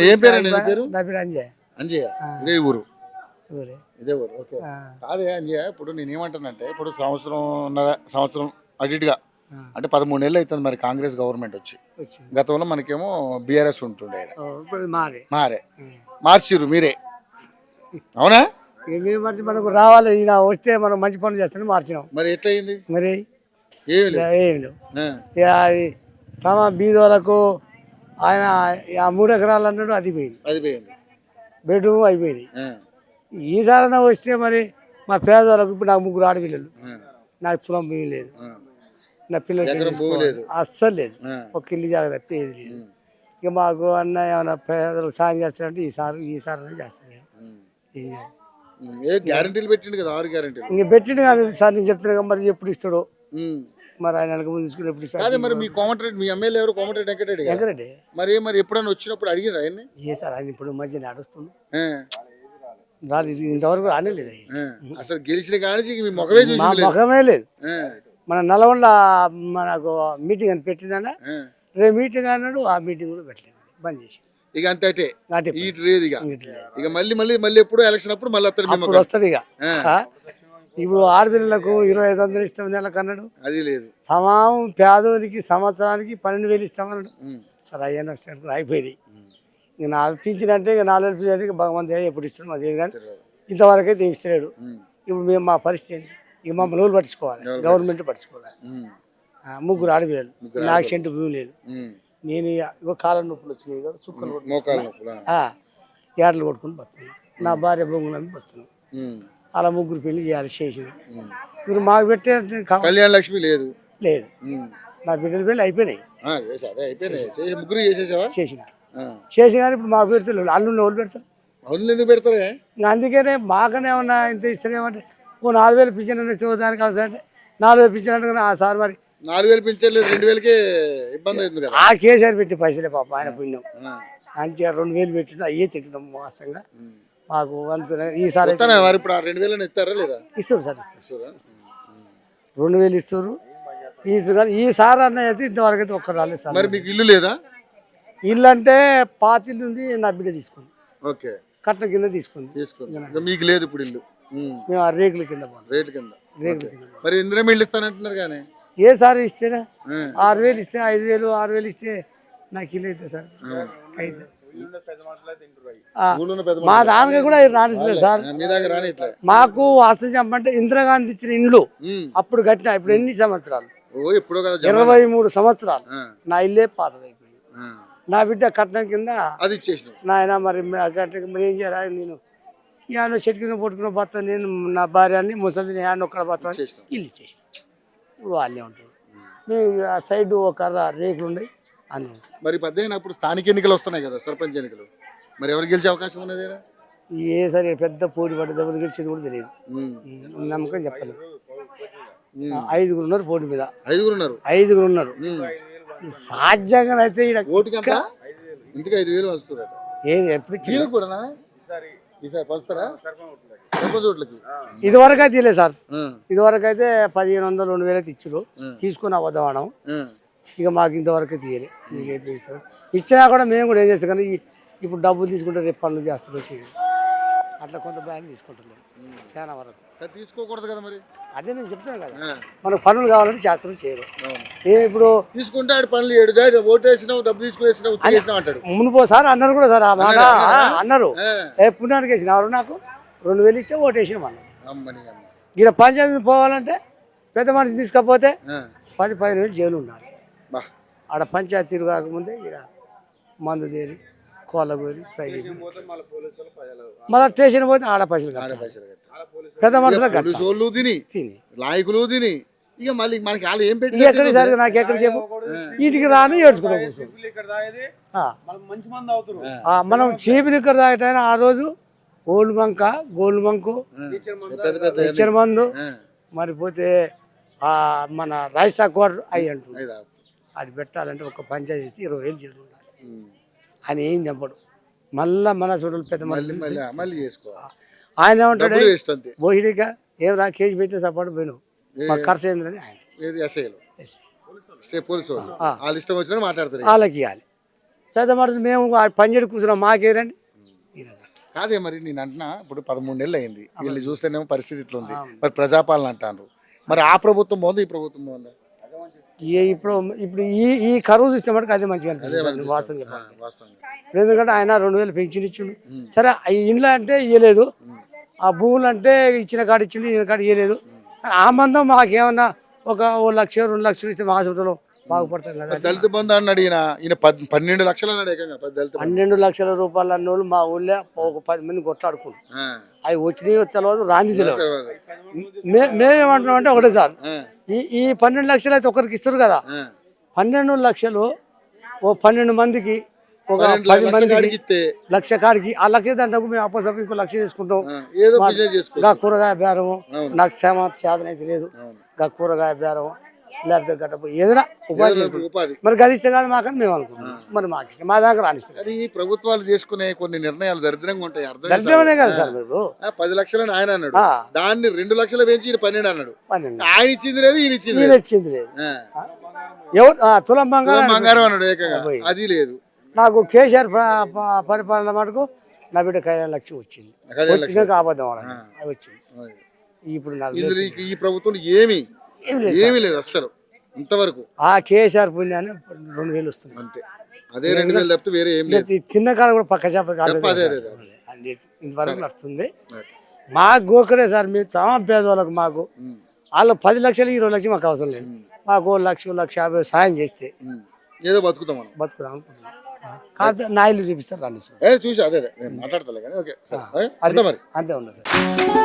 ఏం పేరు పేరు? నా పేరు అంజయ్. అంజయ్య. ఇదే ఊరు? ఇదే ఊరు. ఓకే. కాదే అంజయ్య, ఇప్పుడు నేను ఏమంటానంటే, ఇప్పుడు సంవత్సరం అడిట్గా అంటే 13 నెలలు అవుతుంది మరి కాంగ్రెస్ గవర్నమెంట్ వచ్చి. గతంలో మనకేమో బీఆర్ఎస్ ఉంటుండే. మారే మార్చిరు మీరే, అవునా? మనకు రావాలి, ఈయన వస్తే మనం మంచి పనులు చేస్తాను మార్చినాం. మరి ఎట్లా అయింది? మరి ఏమి తమ బీదోళ్ళకు ఆయన 3 ఎకరాలు అన్నాడు, అది పోయింది. బెడ్రూమ్ అయిపోయింది. ఈసారైనా వస్తే మరి మా పేదవాళ్ళకు, ఇప్పుడు నాకు 3 ఆడపిల్లలు, నాకు తులం భూమి లేదు, నా పిల్లలు అస్సలు లేదు, ఒక ఇల్లు జాగ్రత్త ఏది లేదు. ఇక మాకు అన్న ఏమైనా పేదలకు సాయం చేస్తారంటే ఈసారి చేస్తాను. ఏం చేయాలి? గ్యారెంటీలు పెట్టిండు కదా, 6 గ్యారెంటీలు ఇంక పెట్టిండు కానీ సార్ నేను చెప్తున్నా, మరి ఎప్పుడు ఇస్తాడో, మరి ఆయన ముందు తీసుకుని ఎప్పుడు ఇస్తాడు? మరి మీ కోమటిరెడ్డి, మీ ఎమ్మెల్యే ఎవరు? కోమటిరెడ్డి వెంకటరెడ్డి. మరి ఎప్పుడైనా వచ్చినప్పుడు అడిగిరా ఆయన్ని? ఏ సార్, ఆయన ఇప్పుడు మధ్య నడుస్తుంది, ఇంతవరకు రానేలేదు. అసలు గెలిచిన కానీ మీ ముఖమే లేదు. మన నల్గొండ మనకు మీటింగ్ అని పెట్టినా, రేపు మీటింగ్ అన్నాడు, ఆ మీటింగ్ కూడా పెట్టలేదు, బంద్ చేసి. ఇక అంతే ఇక మళ్ళీ ఎప్పుడు ఎలక్షన్ అప్పుడు మళ్ళీ వస్తాడు. ఇక ఇప్పుడు ఆడపిల్లలకు 2500 ఇస్తాం నెలకు అన్నాడు, అది లేదు. తమాం పేదోనికి సంవత్సరానికి 12,000 ఇస్తామన్నాడు. సరే అయ్యాను వస్తాడు, అయిపోయినాయి. ఇక 4 పింఛన్ అంటే ఇక 4 పింఛన్ అంటే ఇక భగవంతు ఎప్పుడు ఇస్తాడు మాది, కానీ ఇంతవరకు అయితే ఇస్తలేడు. ఇప్పుడు మేము మా పరిస్థితి ఏంటి? ఇక మమ్మల్ని రోజులు పట్టించుకోవాలి, గవర్నమెంట్ పట్టించుకోవాలి. 3 ఆడపిల్లలు, నాకు సెంటు భూమి లేదు. నేను ఇక కాళ్ళ నొప్పులు వచ్చినాయి కదా, సుక్కలు ఏటలు కొట్టుకుని బతున్నాను, నా భార్య బొంగులు అమ్మి బతున్నాను. అలా 3 పెళ్లి చేయాలి చేసిన. మీరు మాకు పెట్టే కళ్యాణ లక్ష్మి లేదు, నా బిడ్డల పెళ్లి అయిపోయినాయి, చేసిన కానీ ఇప్పుడు మాకు పెడతారు, అల్లుళ్ళు వాళ్ళు పెడతారు. ఇంకా అందుకనే మాకనే ఏమన్నా ఇంత ఇస్తారేమంటే, 4,000 పింఛన్ దానికి అవసరం అంటే 4,000 పింఛన్ అంటే ఆ సార్ మరి 4,000 పింఛన్ 2,000కే ఇబ్బంది అవుతుంది. ఆ కేసీఆర్ పెట్టి పైసలే పాప, ఆయన పుణ్యం. మంచిగా 2,000 పెట్టినా అయ్యే తింటున్నాం వాస్తవంగా. మాకు ఈసారి ఇస్తారు సార్, ఇస్తారు 2,000 ఇస్తారు. ఈసారి అన్న అయితే ఇంతవరకు అయితే ఒక్కరు రాలేదు సార్. మరి మీకు ఇల్లు లేదా? ఇల్లు అంటే పాత ఇల్లు ఉంది, నా బిడ్డ తీసుకుంది, కట్నం కింద తీసుకుంది. మీకు లేదు ఇప్పుడు ఇల్లు? మేము ఆ రేకుల కింద రేకుల కింద. మరి ఇందిరా ఇల్లు ఇస్తానంటున్నారు కానీ ఏ సార్ ఇస్తేనా 6,000 ఇస్తే, 5,000 6,000 ఇస్తే నాకు ఇల్లు అయితే సార్. మా దానికి కూడా రానిస్తలేదు సార్. మాకు వాస్తు చెప్పంటే ఇందిరాగాంధీ ఇచ్చిన ఇండ్లు అప్పుడు కట్టినా, ఇప్పుడు ఎన్ని సంవత్సరాలు? 23 సంవత్సరాలు. నా ఇల్లే పాతదైపోయింది. నా బిడ్డ కట్నం కింద నాయన మరి ఏం చేయాలి? నేను యానో చెట్టు కింద పట్టుకున్న బత్త, నేను నా భార్యని ముసలిని యాన్ ఒక్కడ బత్త ఇల్లు ఇచ్చేసిన. వాళ్ళే ఉంటారు. మేము ఆ సైడ్ ఒక రేకులు ఉన్నాయి అన్నీ. మరి అప్పుడు స్థానిక ఎన్నికలు వస్తున్నాయి కదా, సర్పంచ్ ఎన్నికలు, మరి ఎవరు గెలిచే అవకాశం ఉన్నది? ఏ సరే పెద్ద పోటీ పడ్డది, ఎవరు గెలిచేది కూడా తెలియదు, నమ్మకం చెప్పలేదు. 5 ఉన్నారు పోటీ మీద, 5 ఉన్నారు. సాధ్యంగా అయితే ఇంటికి 5,000 వస్తుంది. ఏది ఎప్పుడు ఇదివరకు అయితే లేదు సార్. ఇదివరకు అయితే 1,500 2,000 ఇచ్చారు, తీసుకుని అవద్దవాడం. ఇక మాకు ఇంతవరకు తీయలే. మీరు ఇస్తారు, ఇచ్చినా కూడా మేము కూడా ఏం చేస్తాం. కానీ ఇప్పుడు డబ్బులు తీసుకుంటే రేపు పనులు చేస్తారు, చేయరు. అట్లా కొంత బ్యాంక్ తీసుకుంటున్నారు చాలా వరకు. తీసుకోకూడదు కదా మరి. అదే నేను చెప్తాను కదా, మనకు పనులు కావాలంటే చేస్తారు, చేయరు. ఇప్పుడు తీసుకుంటే పనులు ఓటేసినావు, డబ్బు తీసుకునేసినావు అంటాడు. మునుపో సార్ అన్నారు కూడా సార్, ఆ మాట అన్నారు. పుణ్యానికి వేసిన ఎవరు నాకు 2,000 ఇస్తే ఓటేసిన మనం. ఇక్కడ పంచాయతీ పోవాలంటే పెద్ద మనిషి తీసుకపోతే 10,000 జైలు ఉండాలి. ఆడ పంచాయతీ తీరు కాకముందే ఇక్కడ మందు తేరి కోళ్ళగోరి ఫ్రై మళ్ళీ స్టేషన్ పోతే ఆడ పైసలు పెద్ద మనుషులు తిని నాయకులు తిని ఇక మళ్ళీ మనకి ఎక్కడ సరిగ్గా నాకు ఎక్కడ చెప్పు, ఇంటికి రాను ఏడ్చుకుంటా మనం చీపిని ఇక్కడ తాగటైనా ఆ రోజు గోల్డ్ బంకు ఇచ్చర్ మందు మరి పోతే మన రాజస్థాన్ కోట అయ్యి అంటుంది. అది పెట్టాలంటే ఒక పంచాయతీ 20,000 జైలు ఉండాలి. ఆయన ఏం చంపడు. మళ్ళా మన చూడలు పెద్ద మళ్ళీ చేసుకోవాలి. ఆయన ఏమంటాడు, బోహిడిగా ఏం రా కేజీ పెట్టిన సపోర్ట్ పోయినావు, మా ఖర్చు ఏందని ఆయన వాళ్ళకి ఇవ్వాలి. పెద్ద మనుషులు మేము పనిచేడి కూర్చున్నాం మాకేరండి కాదే మరి నేను అంటున్నా ఇప్పుడు 13 నెలలు అయింది వీళ్ళు చూస్తేనేమో పరిస్థితి ఇట్లా ఉంది మరి ప్రజాపాలన అంటారు మరి ఆ ప్రభుత్వం బాగుంది ఈ ప్రభుత్వం బాగుందా ఇప్పుడు ఇప్పుడు ఈ కరువు చూస్తే మటుకు అదే మంచిగా అనిపిస్తుంది వాస్తవం చెప్పాలి వాస్తవంగా ఎందుకంటే ఆయన 2000 పెన్షన్ ఇచ్చిండు సరే ఈ ఇండ్లు అంటే ఇవ్వలేదు ఆ భూములు అంటే ఇచ్చిన కాడ ఇచ్చిండు ఈయన కాడ ఇవ్వలేదు కానీ ఆ మందం మాకేమన్నా ఒక 1 లక్ష 2 లక్షలు ఇస్తే మా హాస్పిటల్లో బాగుపడతాం కదా దళిత బంధు అన్నాడు ఈయన 12 లక్షలు అన్నాడు ఏకంగా దళిత 12 లక్షల రూపాయలు అన్నోళ్ళు మా ఊళ్ళో ఒక 10 మంది కొట్లాడుకున్నారు అవి వచ్చినాయి తెలియదు రాంది తెలియదు మేమేమంటున్నాం అంటే ఒకటే సార్ ఈ 12 లక్షలు అయితే ఒకరికి ఇస్తారు కదా 12 లక్షలు ఓ 12 మందికి ఒక 10 మందికి లక్ష కాడికి వాళ్ళకి దాంట్లో మేము అప్పసప్ప ఇంకో లక్ష తీసుకుంటాం కూరగాయ బేరము నాకు శాతం అయితే లేదు కూరగాయ బేరం లేకపోతే గట్ట ఏదైనా ఉపాధి మరి గదిస్తే కాదు మాకని మేము అనుకుంటున్నాం మరి మాకు ఇస్తే మా దగ్గర రానిస్తారు అది ప్రభుత్వాలు తీసుకునే కొన్ని నిర్ణయాలు దరిద్రంగా ఉంటాయి దరిద్రమనే కదా సార్ మీరు 10 లక్షలని ఆయన అన్నాడు దాన్ని 2 లక్షలు పెంచి 12 అన్నాడు ఆయన ఇచ్చింది లేదు ఈయన ఇచ్చింది లేదు ఎవరు తులం బంగారం అన్నాడు ఏకంగా అది లేదు నాకు కేసీఆర్ పరిపాలన మటుకు నా బిడ్డ 1 లక్ష వచ్చింది అబద్ధం అది వచ్చింది ఇప్పుడు నాకు ఈ ప్రభుత్వం ఏమీ లేదు అసలు ఇంతవరకు ఆ కేసీఆర్ పుణ్యాన్ని 2000 వస్తుంది అంతే అదే 2000 తప్పితే వేరే ఏం లేదు తిన్న కాడ కూడా పక్క చేప ఇంతవరకు నడుస్తుంది మాకు గోకడే సార్ మీరు తమ పేదవాళ్ళకు మాకు వాళ్ళు 10 లక్షలు 20 లక్షలు మాకు అవసరం లేదు మాకు 1,50,000 సాయం చేస్తే ఏదో బతుకుతాం అనుకుంటున్నాం కాదు నాయలు చూపిస్తారు రండి సార్ చూసి అదే మాట్లాడతా కానీ ఓకే అంతే ఉండదు సార్.